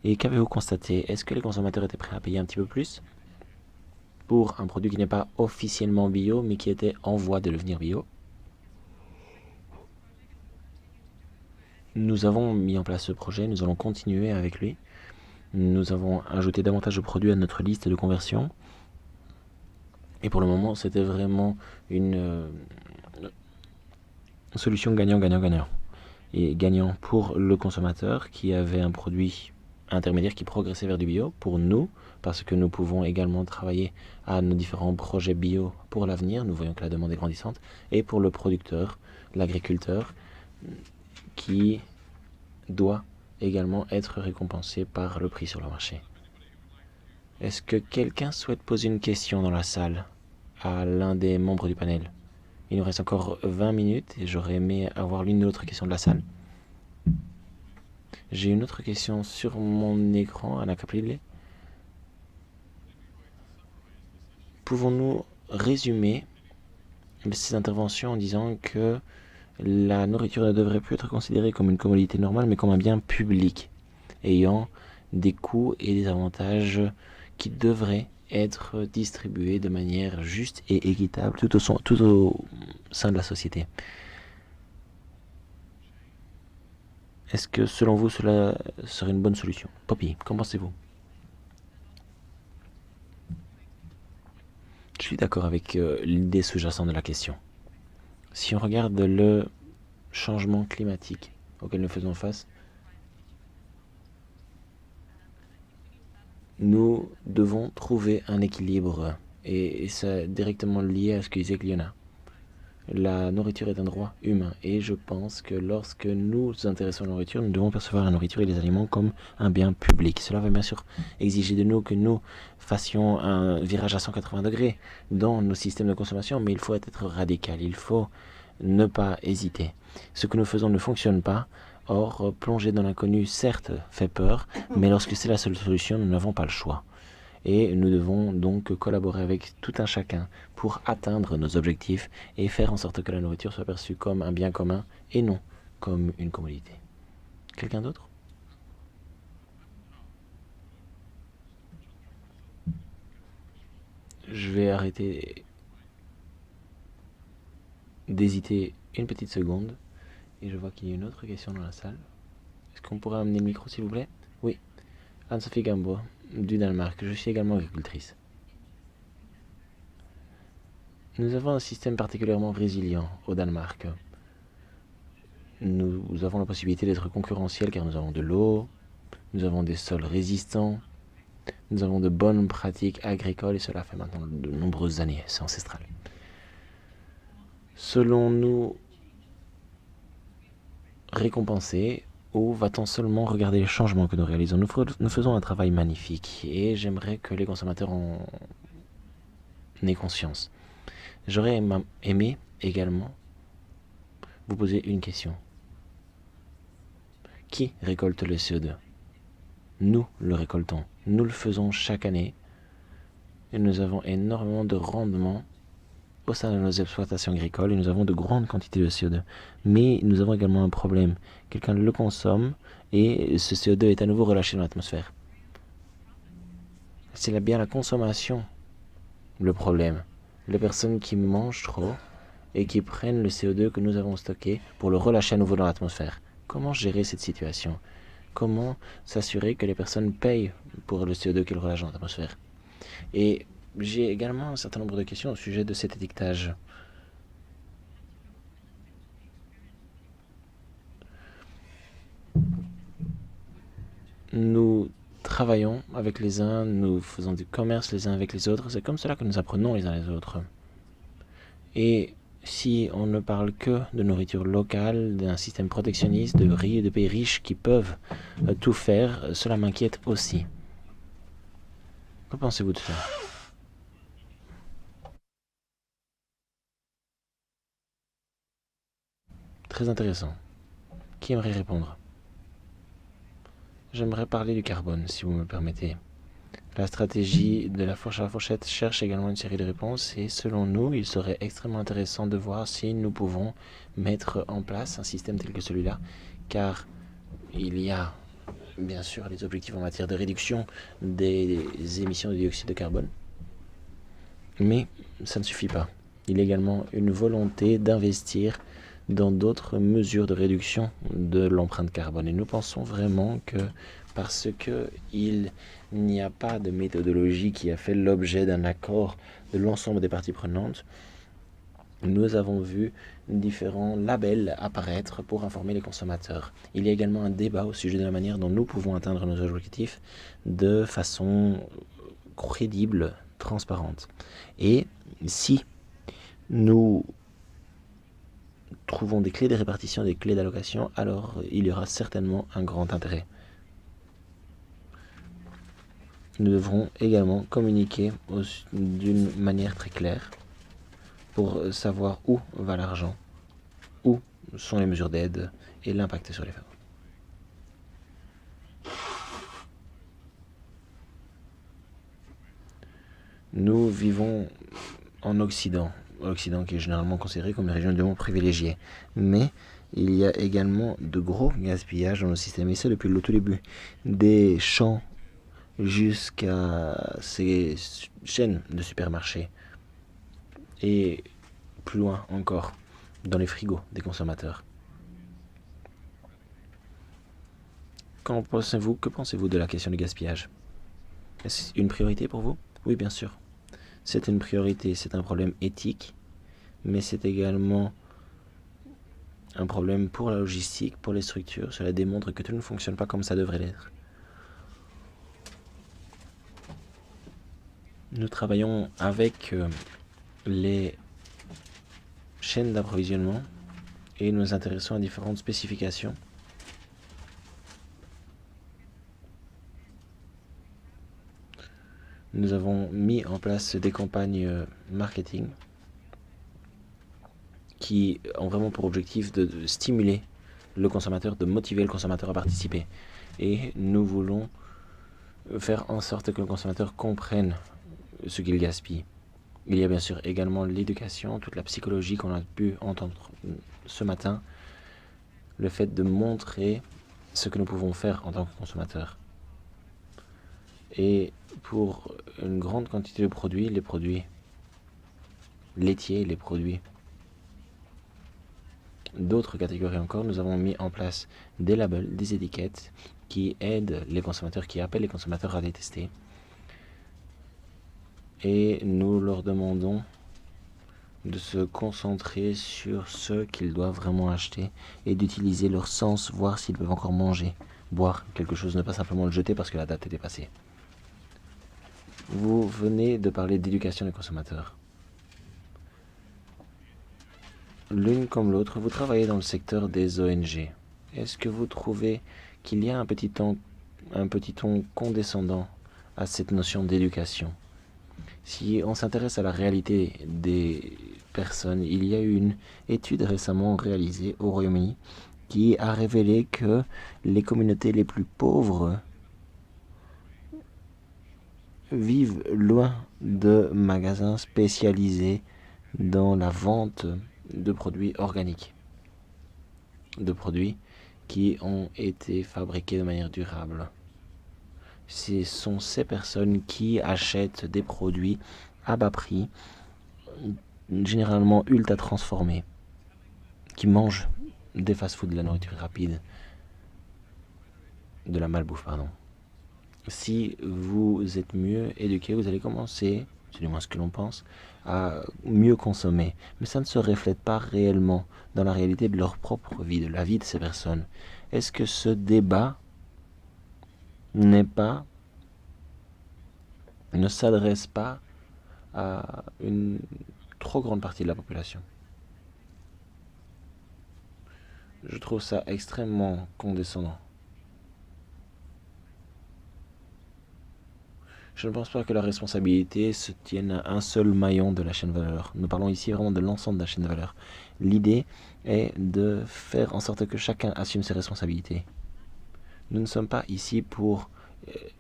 S4: Et qu'avez-vous constaté? Est-ce que les consommateurs étaient prêts à payer un petit peu plus pour un produit qui n'est pas officiellement bio, mais qui était en voie de devenir bio? Nous avons mis en place ce projet, nous allons continuer avec lui. Nous avons ajouté davantage de produits à notre liste de conversion. Et pour le moment, c'était vraiment une solution gagnant-gagnant-gagnant. Et gagnant pour le consommateur qui avait un produit intermédiaire qui progressait vers du bio, pour nous, parce que nous pouvons également travailler à nos différents projets bio pour l'avenir, nous voyons que la demande est grandissante, et pour le producteur, l'agriculteur, qui doit également être récompensé par le prix sur le marché. Est-ce que quelqu'un souhaite poser une question dans la salle à l'un des membres du panel? Il nous reste encore 20 minutes et j'aurais aimé avoir l'une ou l'autre question de la salle. J'ai une autre question sur mon écran, Anna Caprile. Pouvons-nous résumer ces interventions en disant que la nourriture ne devrait plus être considérée comme une commodité normale, mais comme un bien public, ayant des coûts et des avantages qui devraient être distribués de manière juste et équitable tout au sein de la société? Est-ce que, selon vous, cela serait une bonne solution? Poppy, qu'en pensez-vous? Je suis d'accord avec l'idée sous-jacente de la question. Si on regarde le changement climatique auquel nous faisons face, nous devons trouver un équilibre. Et c'est directement lié à ce que disait Gliona. La nourriture est un droit humain et je pense que lorsque nous nous intéressons à la nourriture, nous devons percevoir la nourriture et les aliments comme un bien public. Cela va bien sûr exiger de nous que nous fassions un virage à 180 degrés dans nos systèmes de consommation, mais il faut être radical, il faut ne pas hésiter. Ce que nous faisons ne fonctionne pas. Or, plonger dans l'inconnu, certes, fait peur, mais lorsque c'est la seule solution, nous n'avons pas le choix. Et nous devons donc collaborer avec tout un chacun pour atteindre nos objectifs et faire en sorte que la nourriture soit perçue comme un bien commun et non comme une commodité. Quelqu'un d'autre? Je vais arrêter d'hésiter une petite seconde et je vois qu'il y a une autre question dans la salle. Est-ce qu'on pourrait amener le micro s'il vous plaît? Oui. Anne-Sophie Gambo, du Danemark. Je suis également agricultrice. Nous avons un système particulièrement résilient au Danemark. Nous avons la possibilité d'être concurrentiels car nous avons de l'eau, nous avons des sols résistants, nous avons de bonnes pratiques agricoles et cela fait maintenant de nombreuses années, c'est ancestral. Selon-nous récompensés ou va-t-on seulement regarder les changements que nous réalisons? Nous faisons un travail magnifique et j'aimerais que les consommateurs en aient conscience. J'aurais aimé également vous poser une question. Qui récolte le CO2? Nous le récoltons. Nous le faisons chaque année et nous avons énormément de rendement au sein de nos exploitations agricoles et nous avons de grandes quantités de CO2. Mais nous avons également un problème. Quelqu'un le consomme et ce CO2 est à nouveau relâché dans l'atmosphère. C'est bien la consommation le problème. Les personnes qui mangent trop et qui prennent le CO2 que nous avons stocké pour le relâcher à nouveau dans l'atmosphère. Comment gérer cette situation? Comment s'assurer que les personnes payent pour le CO2 qu'ils relâchent dans l'atmosphère? Et j'ai également un certain nombre de questions au sujet de cet étiquetage. Nous travaillons avec les uns, nous faisons du commerce les uns avec les autres. C'est comme cela que nous apprenons les uns les autres. Et si on ne parle que de nourriture locale, d'un système protectionniste, de pays riches qui peuvent tout faire, cela m'inquiète aussi. Que pensez-vous de ça? Très intéressant. Qui aimerait répondre? J'aimerais parler du carbone, si vous me le permettez. La stratégie de la fourche à la fourchette cherche également une série de réponses et selon nous, il serait extrêmement intéressant de voir si nous pouvons mettre en place un système tel que celui-là, car il y a bien sûr les objectifs en matière de réduction des émissions de dioxyde de carbone, mais ça ne suffit pas. Il y a également une volonté d'investir dans d'autres mesures de réduction de l'empreinte carbone. Et nous pensons vraiment que parce qu'il n'y a pas de méthodologie qui a fait l'objet d'un accord de l'ensemble des parties prenantes, nous avons vu différents labels apparaître pour informer les consommateurs. Il y a également un débat au sujet de la manière dont nous pouvons atteindre nos objectifs de façon crédible, transparente. Et si nous trouvons des clés de répartition, des clés d'allocation, alors il y aura certainement un grand intérêt. Nous devrons également communiquer d'une manière très claire pour savoir où va l'argent, où sont les mesures d'aide et l'impact sur les femmes. Nous vivons en Occident, l'Occident qui est généralement considéré comme une région du monde privilégiée. Mais il y a également de gros gaspillages dans nos systèmes, et ça depuis le tout début. Des champs jusqu'à ces chaînes de supermarchés. Et plus loin encore, dans les frigos des consommateurs. Que pensez-vous de la question du gaspillage? Est-ce une priorité pour vous? Oui, bien sûr. C'est une priorité, c'est un problème éthique, mais c'est également un problème pour la logistique, pour les structures. Cela démontre que tout ne fonctionne pas comme ça devrait l'être. Nous travaillons avec les chaîne d'approvisionnement et nous nous intéressons à différentes spécifications. Nous avons mis en place des campagnes marketing qui ont vraiment pour objectif de stimuler le consommateur, de motiver le consommateur à participer. Et nous voulons faire en sorte que le consommateur comprenne ce qu'il gaspille. Il y a bien sûr également l'éducation, toute la psychologie qu'on a pu entendre ce matin, le fait de montrer ce que nous pouvons faire en tant que consommateurs. Et pour une grande quantité de produits, les produits laitiers, les produits d'autres catégories encore, nous avons mis en place des labels, des étiquettes qui aident les consommateurs, qui appellent les consommateurs à les tester. Et nous leur demandons de se concentrer sur ce qu'ils doivent vraiment acheter et d'utiliser leur sens, voir s'ils peuvent encore manger, boire quelque chose, ne pas simplement le jeter parce que la date est dépassée. Vous venez de parler d'éducation des consommateurs. L'une comme l'autre, vous travaillez dans le secteur des ONG. Est-ce que vous trouvez qu'il y a un petit ton condescendant à cette notion d'éducation? Si on s'intéresse à la réalité des personnes, il y a eu une étude récemment réalisée au Royaume-Uni qui a révélé que les communautés les plus pauvres vivent loin de magasins spécialisés dans la vente de produits organiques, de produits qui ont été fabriqués de manière durable. Ce sont ces personnes qui achètent des produits à bas prix, généralement ultra transformés, qui mangent des fast-foods, de la nourriture rapide, de la malbouffe, pardon. Si vous êtes mieux éduqué, vous allez commencer, c'est du moins ce que l'on pense, à mieux consommer. Mais ça ne se reflète pas réellement dans la réalité de leur propre vie, de la vie de ces personnes. Est-ce que ce débat ne s'adresse pas à une trop grande partie de la population? Je trouve ça extrêmement condescendant. Je ne pense pas que la responsabilité se tienne à un seul maillon de la chaîne de valeur. Nous parlons ici vraiment de l'ensemble de la chaîne de valeur. L'idée est de faire en sorte que chacun assume ses responsabilités. Nous ne sommes pas ici pour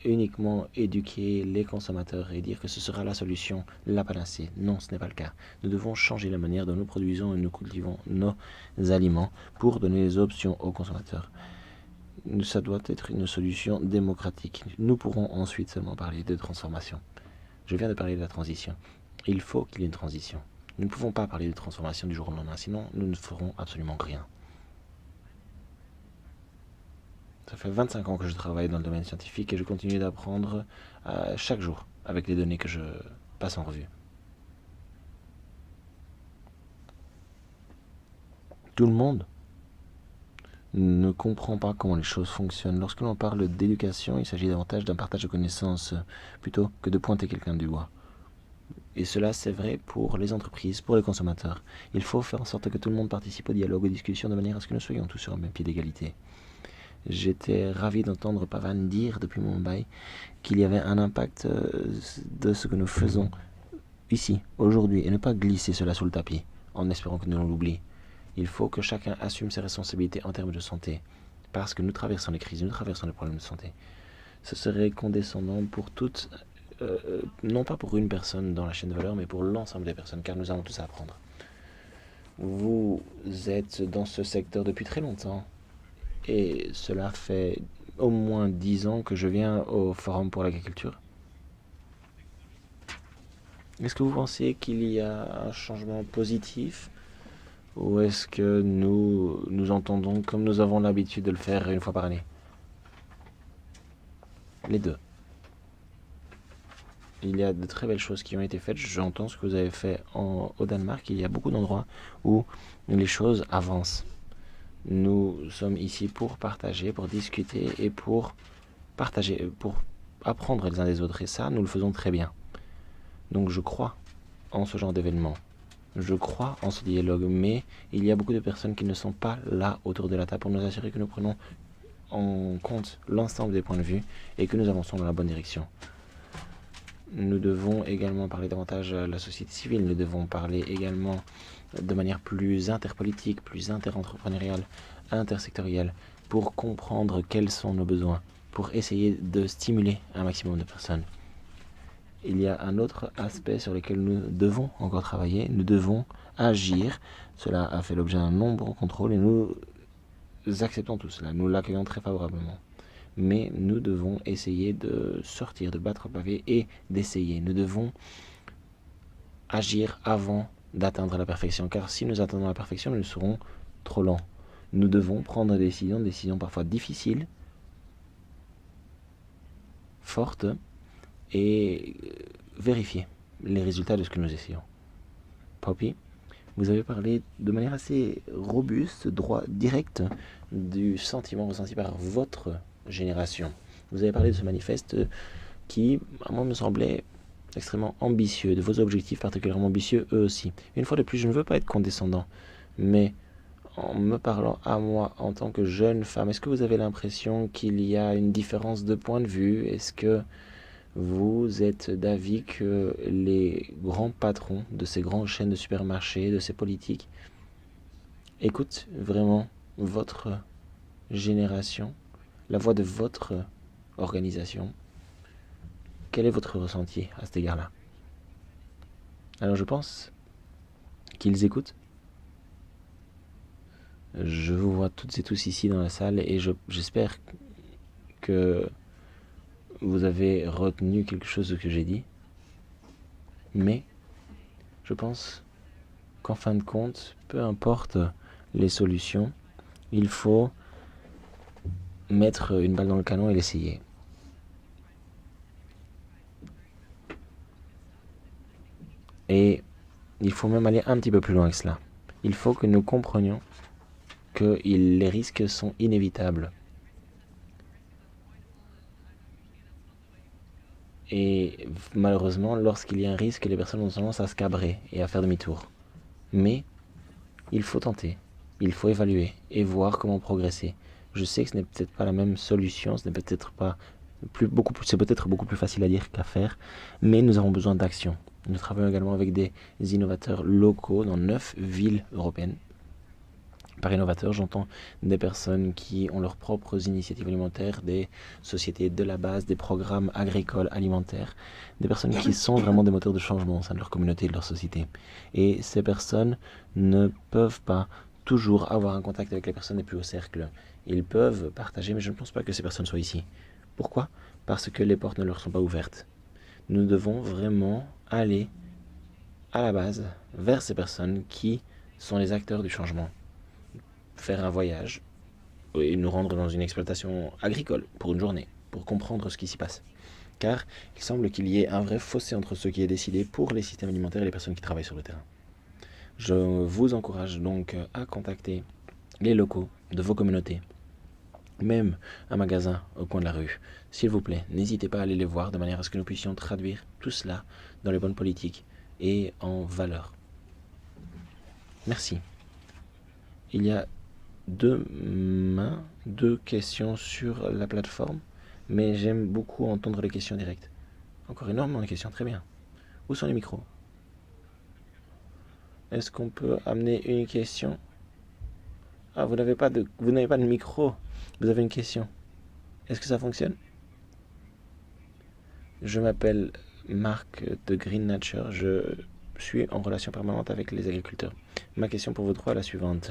S4: uniquement éduquer les consommateurs et dire que ce sera la solution, la panacée. Non, ce n'est pas le cas. Nous devons changer la manière dont nous produisons et nous cultivons nos aliments pour donner des options aux consommateurs. Ça doit être une solution démocratique. Nous pourrons ensuite seulement parler de transformation. Je viens de parler de la transition. Il faut qu'il y ait une transition. Nous ne pouvons pas parler de transformation du jour au lendemain, sinon nous ne ferons absolument rien. Ça fait 25 ans que je travaille dans le domaine scientifique et je continue d'apprendre chaque jour avec les données que je passe en revue. Tout le monde ne comprend pas comment les choses fonctionnent. Lorsque l'on parle d'éducation, il s'agit davantage d'un partage de connaissances plutôt que de pointer quelqu'un du doigt. Et cela, c'est vrai pour les entreprises, pour les consommateurs. Il faut faire en sorte que tout le monde participe au dialogue, aux discussions, de manière à ce que nous soyons tous sur un même pied d'égalité. J'étais ravi d'entendre Pavan dire depuis Mumbai qu'il y avait un impact de ce que nous faisons ici, aujourd'hui, et ne pas glisser cela sous le tapis, en espérant que nous l'oublions. Il faut que chacun assume ses responsabilités en termes de santé, parce que nous traversons les crises, nous traversons les problèmes de santé. Ce serait condescendant pour toutes, non pas pour une personne dans la chaîne de valeur, mais pour l'ensemble des personnes, car nous avons tous à apprendre. Vous êtes dans ce secteur depuis très longtemps, et cela fait au moins 10 ans que je viens au Forum pour l'agriculture. Est-ce que vous pensez qu'il y a un changement positif? Ou est-ce que nous entendons comme nous avons l'habitude de le faire une fois par année? Les deux. Il y a de très belles choses qui ont été faites. J'entends ce que vous avez fait au Danemark. Il y a beaucoup d'endroits où les choses avancent. Nous sommes ici pour partager, pour discuter et pour partager, pour apprendre les uns des autres. Et ça, nous le faisons très bien. Donc je crois en ce genre d'événement. Je crois en ce dialogue, mais il y a beaucoup de personnes qui ne sont pas là autour de la table pour nous assurer que nous prenons en compte l'ensemble des points de vue et que nous avançons dans la bonne direction. Nous devons également parler davantage à la société civile, nous devons parler également de manière plus interpolitique, plus interentrepreneuriale, intersectorielle, pour comprendre quels sont nos besoins, pour essayer de stimuler un maximum de personnes. Il y a un autre aspect sur lequel nous devons encore travailler, nous devons agir. Cela a fait l'objet d'un nombreux contrôles et nous acceptons tout cela, nous l'accueillons très favorablement. Mais nous devons essayer de sortir, de battre le pavé et d'essayer. Nous devons agir avant d'atteindre la perfection, car si nous attendons la perfection, nous serons trop lents. Nous devons prendre des décisions parfois difficiles, fortes, et vérifier les résultats de ce que nous essayons. Poppy, vous avez parlé de manière assez robuste, directe, du sentiment ressenti par votre génération. Vous avez parlé de ce manifeste qui, à moi, me semblait extrêmement ambitieux, de vos objectifs particulièrement ambitieux, eux aussi. Une fois de plus, je ne veux pas être condescendant, mais en me parlant à moi en tant que jeune femme, est-ce que vous avez l'impression qu'il y a une différence de point de vue? Est-ce que vous êtes d'avis que les grands patrons de ces grandes chaînes de supermarchés, de ces politiques, écoutent vraiment votre génération, la voix de votre organisation? Quel est votre ressenti à cet égard-là? Alors je pense qu'ils écoutent. Je vous vois toutes et tous ici dans la salle et j'espère que vous avez retenu quelque chose de ce que j'ai dit. Mais je pense qu'en fin de compte, peu importe les solutions, il faut mettre une balle dans le canon et l'essayer. Et il faut même aller un petit peu plus loin que cela. Il faut que nous comprenions que les risques sont inévitables. Et malheureusement, lorsqu'il y a un risque, les personnes ont tendance à se cabrer et à faire demi-tour. Mais il faut tenter, il faut évaluer et voir comment progresser. Je sais que ce n'est peut-être pas la même solution, ce n'est peut-être pas c'est peut-être beaucoup plus facile à dire qu'à faire, mais nous avons besoin d'action. Nous travaillons également avec des innovateurs locaux dans 9 villes européennes. Par innovateur, j'entends des personnes qui ont leurs propres initiatives alimentaires, des sociétés de la base, des programmes agricoles alimentaires, des personnes qui sont vraiment des moteurs de changement au sein de leur communauté et de leur société. Et ces personnes ne peuvent pas toujours avoir un contact avec les personnes les plus hauts cercles. Ils peuvent partager, mais je ne pense pas que ces personnes soient ici. Pourquoi? Parce que les portes ne leur sont pas ouvertes. Nous devons vraiment aller à la base, vers ces personnes qui sont les acteurs du changement. Faire un voyage et nous rendre dans une exploitation agricole pour une journée, pour comprendre ce qui s'y passe. Car il semble qu'il y ait un vrai fossé entre ce qui est décidé pour les systèmes alimentaires et les personnes qui travaillent sur le terrain. Je vous encourage donc à contacter les locaux de vos communautés, même un magasin au coin de la rue. S'il vous plaît, n'hésitez pas à aller les voir de manière à ce que nous puissions traduire tout cela dans les bonnes politiques et en valeurs. Merci. Il y a deux questions sur la plateforme, mais j'aime beaucoup entendre les questions directes. Encore énormément de questions, très bien. Où sont les micros? Est-ce qu'on peut amener une question? Ah, vous n'avez pas de micro. Vous avez une question. Est-ce que ça fonctionne? Je m'appelle Marc de Green Nature. Je suis en relation permanente avec les agriculteurs. Ma question pour vous trois est la suivante.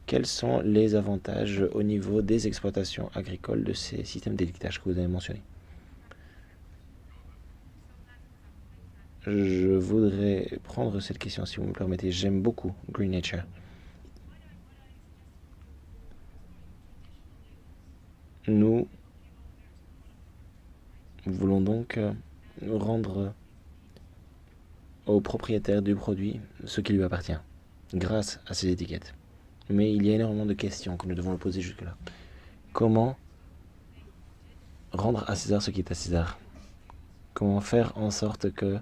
S4: Quels sont les avantages au niveau des exploitations agricoles de ces systèmes d'étiquetage que vous avez mentionnés? Je voudrais prendre cette question, si vous me permettez. J'aime beaucoup Green Nature. Nous voulons donc rendre au propriétaire du produit ce qui lui appartient, grâce à ces étiquettes. Mais il y a énormément de questions que nous devons poser jusque-là. Comment rendre à César ce qui est à César? Comment faire en sorte que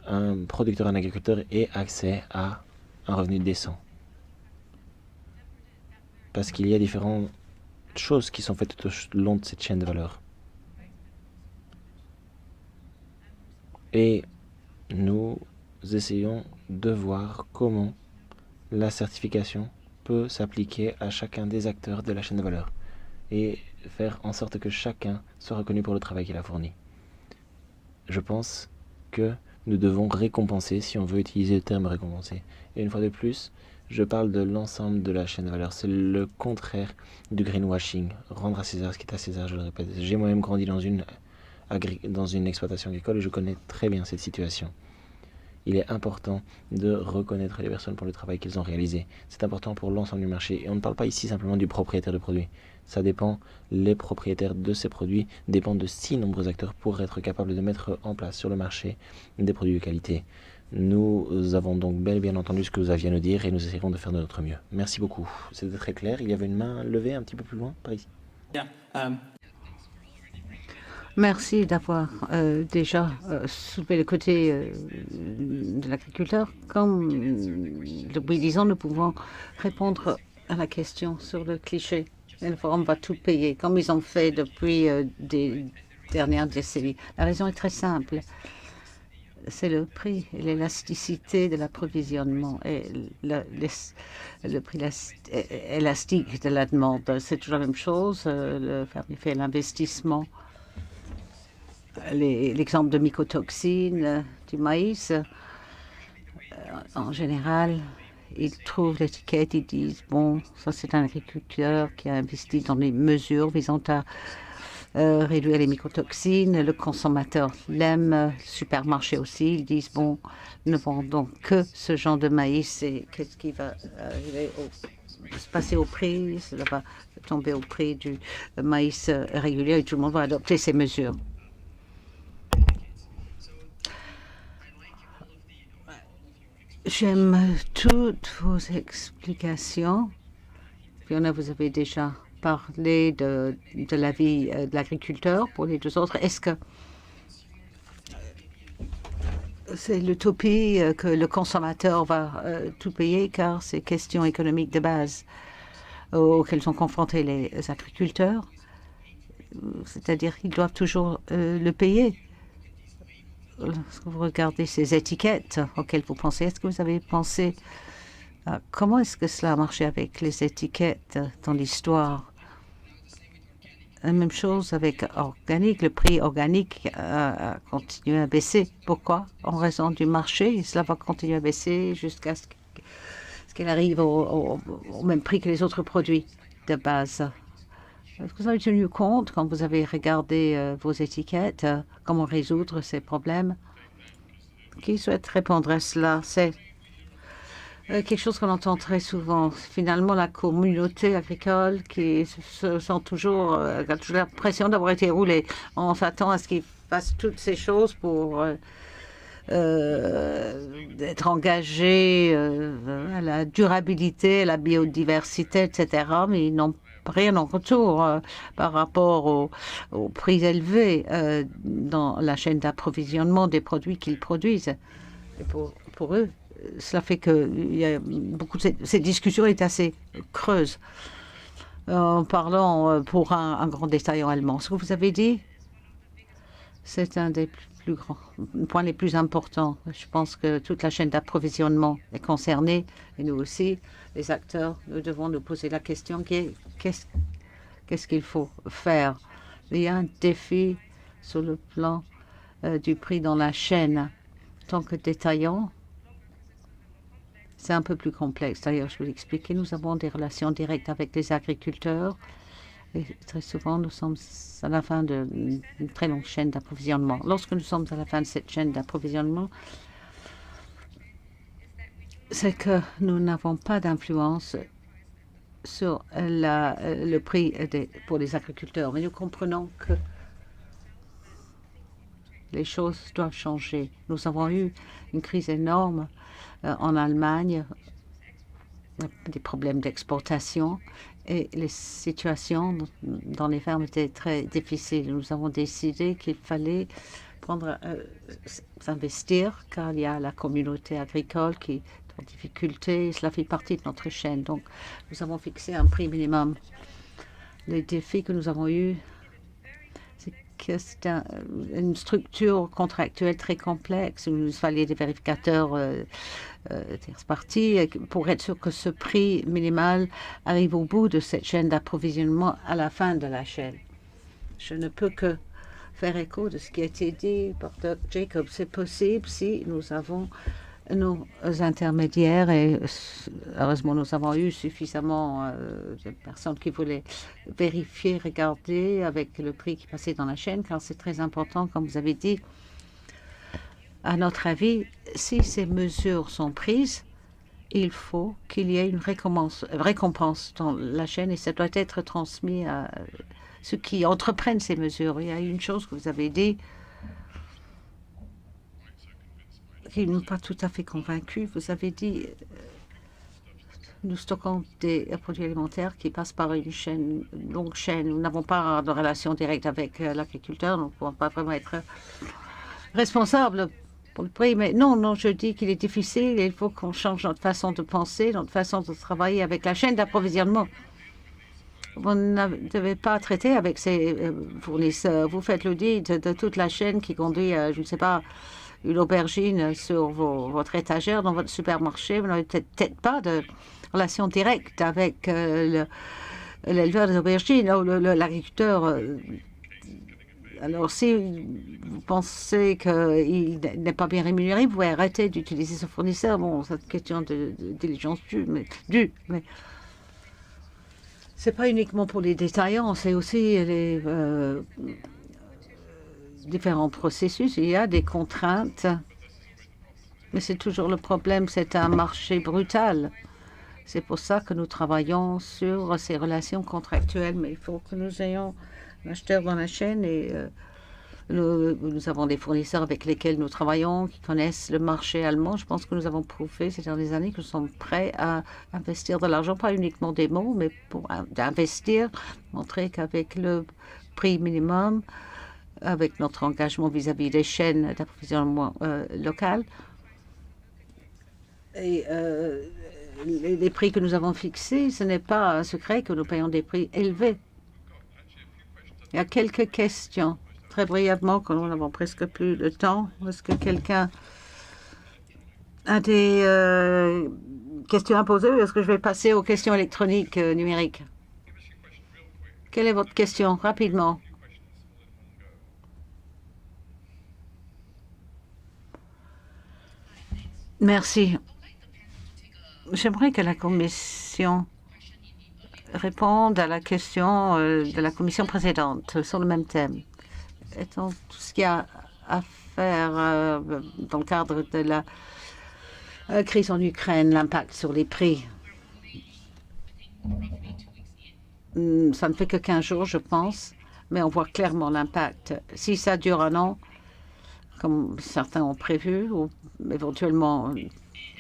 S4: un producteur, un agriculteur ait accès à un revenu décent. Parce qu'il y a différentes choses qui sont faites tout au long de cette chaîne de valeur. Et nous essayons de voir comment la certification peut s'appliquer à chacun des acteurs de la chaîne de valeur et faire en sorte que chacun soit reconnu pour le travail qu'il a fourni. Je pense que nous devons récompenser, si on veut utiliser le terme récompenser. Et une fois de plus, je parle de l'ensemble de la chaîne de valeur. C'est le contraire du greenwashing. Rendre à César ce qui est à César, je le répète. J'ai moi-même grandi dans une exploitation agricole et je connais très bien cette situation. Il est important de reconnaître les personnes pour le travail qu'ils ont réalisé. C'est important pour l'ensemble du marché. Et on ne parle pas ici simplement du propriétaire de produits. Ça dépend, les propriétaires de ces produits dépendent de si nombreux acteurs pour être capables de mettre en place sur le marché des produits de qualité. Nous avons donc bel et bien entendu ce que vous aviez à nous dire et nous essaierons de faire de notre mieux. Merci beaucoup. C'était très clair. Il y avait une main levée un petit peu plus loin, par ici.
S1: Merci d'avoir déjà soulevé le côté de l'agriculteur. Comme depuis 10 ans, nous pouvons répondre à la question sur le cliché. Le forum va tout payer, comme ils ont fait depuis des dernières décennies. La raison est très simple. C'est le prix et l'élasticité de l'approvisionnement et le prix élastique de la demande. C'est toujours la même chose. Le fermier fait l'investissement. L'exemple de mycotoxines du maïs, en général, ils trouvent l'étiquette, ils disent, bon, ça c'est un agriculteur qui a investi dans des mesures visant à réduire les mycotoxines. Le consommateur l'aime, le supermarché aussi, ils disent, bon, ne vendons que ce genre de maïs et qu'est-ce qui va arriver se passer au prix, cela va tomber au prix du maïs régulier et tout le monde va adopter ces mesures. J'aime toutes vos explications. Fiona, vous avez déjà parlé de la vie de l'agriculteur pour les deux autres. Est-ce que c'est l'utopie que le consommateur va tout payer car c'est questions économiques de base auxquelles sont confrontés les agriculteurs? C'est-à-dire qu'ils doivent toujours le payer. Lorsque vous regardez ces étiquettes auxquelles vous pensez, est-ce que vous avez pensé à comment est-ce que cela a marché avec les étiquettes dans l'histoire? La même chose avec organique. Le prix organique a continué à baisser. Pourquoi? En raison du marché. Et cela va continuer à baisser jusqu'à ce qu'il arrive au même prix que les autres produits de base. Est-ce que vous avez tenu compte, quand vous avez regardé vos étiquettes, comment résoudre ces problèmes? Qui souhaite répondre à cela? C'est quelque chose qu'on entend très souvent. Finalement, la communauté agricole qui se sent toujours, a toujours l'impression d'avoir été roulée. On s'attend à ce qu'ils fassent toutes ces choses pour être engagés à la durabilité, à la biodiversité, etc. Mais ils n'ont rien en retour par rapport aux prix élevés dans la chaîne d'approvisionnement des produits qu'ils produisent. Et pour eux, cela fait que cette discussion est assez creuse. En parlant pour un grand détaillant allemand, ce que vous avez dit, c'est un des plus grands points les plus importants. Je pense que toute la chaîne d'approvisionnement est concernée et nous aussi, les acteurs, nous devons nous poser la question qu'est-ce qu'il faut faire? Il y a un défi sur le plan du prix dans la chaîne. En tant que détaillant, c'est un peu plus complexe. D'ailleurs, je vais l'expliquer. Nous avons des relations directes avec les agriculteurs. Et très souvent, nous sommes à la fin d'une très longue chaîne d'approvisionnement. Lorsque nous sommes à la fin de cette chaîne d'approvisionnement, c'est que nous n'avons pas d'influence sur le prix pour les agriculteurs. Mais nous comprenons que les choses doivent changer. Nous avons eu une crise énorme en Allemagne, des problèmes d'exportation et les situations dans les fermes étaient très difficiles. Nous avons décidé qu'il fallait s'investir, car il y a la communauté agricole qui est en difficulté. Cela fait partie de notre chaîne. Donc, nous avons fixé un prix minimum. Les défis que nous avons eus, c'est que c'est une structure contractuelle très complexe. Il nous fallait des vérificateurs tierces parties pour être sûr que ce prix minimal arrive au bout de cette chaîne d'approvisionnement à la fin de la chaîne. Je ne peux que faire écho de ce qui a été dit par Dr. Jacob. C'est possible si nous avons nos intermédiaires et heureusement nous avons eu suffisamment de personnes qui voulaient vérifier, regarder avec le prix qui passait dans la chaîne, car c'est très important, comme vous avez dit. À notre avis, si ces mesures sont prises, il faut qu'il y ait une récompense dans la chaîne et ça doit être transmis à ceux qui entreprennent ces mesures. Il y a une chose que vous avez dit qui ne m'ont pas tout à fait convaincu. Vous avez dit nous stockons des produits alimentaires qui passent par une longue chaîne. Nous n'avons pas de relation directe avec l'agriculteur. Nous ne pouvons pas vraiment être responsables pour le prix. Mais non, je dis qu'il est difficile et il faut qu'on change notre façon de penser, notre façon de travailler avec la chaîne d'approvisionnement. Vous ne devez pas traiter avec ces fournisseurs. Vous faites l'audit de toute la chaîne qui conduit à, je ne sais pas, une aubergine sur votre étagère dans votre supermarché. Vous n'avez peut-être pas de relation directe avec l'éleveur des aubergines ou l'agriculteur. Alors, si vous pensez qu'il n'est pas bien rémunéré, vous pouvez arrêter d'utiliser ce fournisseur. Bon, c'est une question de diligence due, mais c'est pas uniquement pour les détaillants, c'est aussi les différents processus. Il y a des contraintes, mais c'est toujours le problème. C'est un marché brutal. C'est pour ça que nous travaillons sur ces relations contractuelles. Mais il faut que nous ayons un acheteur dans la chaîne et nous avons des fournisseurs avec lesquels nous travaillons qui connaissent le marché allemand. Je pense que nous avons prouvé ces dernières années que nous sommes prêts à investir de l'argent, pas uniquement des mots, mais pour investir, montrer qu'avec le prix minimum, avec notre engagement vis-à-vis des chaînes d'approvisionnement locales et les prix que nous avons fixés, ce n'est pas un secret que nous payons des prix élevés. Il y a quelques questions. Très brièvement, quand nous n'avons presque plus de temps, est-ce que quelqu'un a des questions à poser ou est-ce que je vais passer aux questions électroniques numériques? Quelle est votre question? Rapidement. Merci. J'aimerais que la Commission réponde à la question de la Commission précédente sur le même thème. Étant tout ce qu'il y a à faire dans le cadre de la crise en Ukraine, l'impact sur les prix. Ça ne fait que 15 jours, je pense, mais on voit clairement l'impact. Si ça dure un an, comme certains ont prévu, ou éventuellement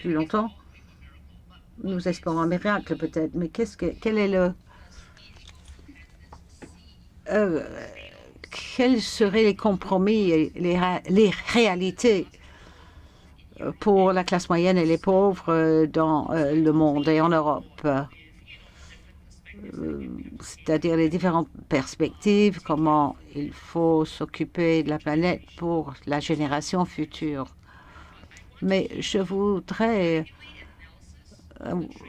S1: plus longtemps, nous espérons un miracle peut-être, mais quel est le... quels seraient les compromis et les réalités pour la classe moyenne et les pauvres dans le monde et en Europe? C'est-à-dire les différentes perspectives, comment il faut s'occuper de la planète pour la génération future. Mais je voudrais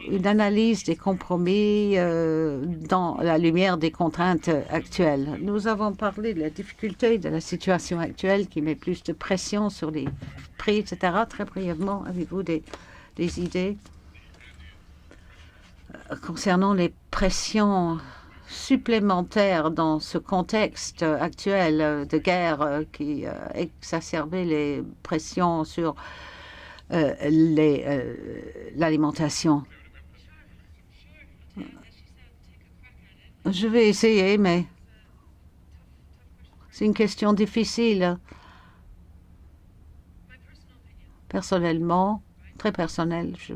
S1: une analyse des compromis dans la lumière des contraintes actuelles. Nous avons parlé de la difficulté de la situation actuelle qui met plus de pression sur les prix, etc. Très brièvement, avez-vous des idées concernant les pressions supplémentaires dans ce contexte actuel de guerre qui exacerbait les pressions sur l'alimentation? Je vais essayer, mais c'est une question difficile. Personnellement, très personnel, je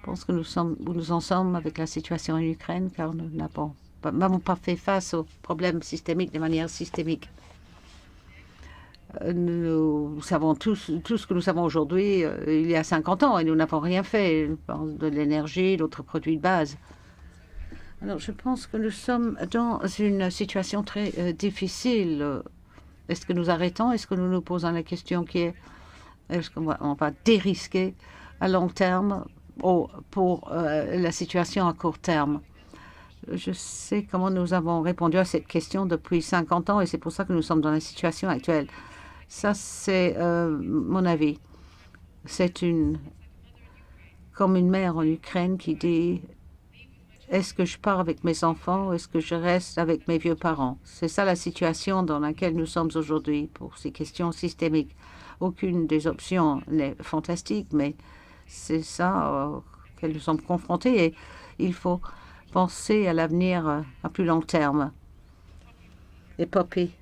S1: pense que nous en sommes avec la situation en Ukraine, car nous n'avons pas fait face aux problèmes systémiques de manière systémique. Nous savons tout ce que nous savons aujourd'hui il y a 50 ans et nous n'avons rien fait. Je pense de l'énergie, d'autres produits de base. Alors, je pense que nous sommes dans une situation très difficile. Est-ce que nous arrêtons? Est-ce que nous nous posons la question qui est est-ce qu'on va dérisquer à long terme pour la situation à court terme? Je sais comment nous avons répondu à cette question depuis 50 ans et c'est pour ça que nous sommes dans la situation actuelle. Ça, c'est mon avis. C'est comme une mère en Ukraine qui dit est-ce que je pars avec mes enfants ou est-ce que je reste avec mes vieux parents? C'est ça la situation dans laquelle nous sommes aujourd'hui pour ces questions systémiques. Aucune des options n'est fantastique, mais c'est ça auquel nous sommes confrontés et il faut penser à l'avenir à plus long terme. Et Poppy,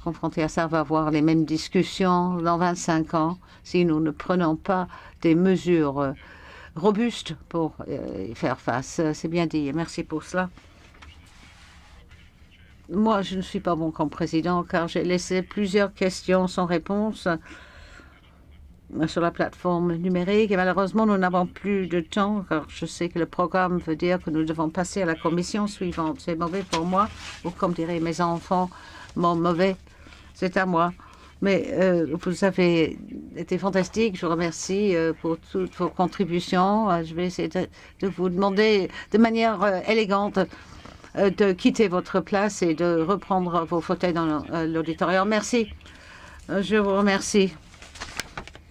S1: confronté à ça, va avoir les mêmes discussions dans 25 ans si nous ne prenons pas des mesures robustes pour y faire face. C'est bien dit. Merci pour cela. Moi, je ne suis pas bon comme président car j'ai laissé plusieurs questions sans réponse sur la plateforme numérique et malheureusement, nous n'avons plus de temps car je sais que le programme veut dire que nous devons passer à la commission suivante. C'est mauvais pour moi ou comme diraient mes enfants, mon mauvais, c'est à moi. Mais vous avez été fantastique. Je vous remercie pour toutes vos contributions. Je vais essayer de vous demander de manière élégante de quitter votre place et de reprendre vos fauteuils dans l'auditorium. Merci. Je vous remercie.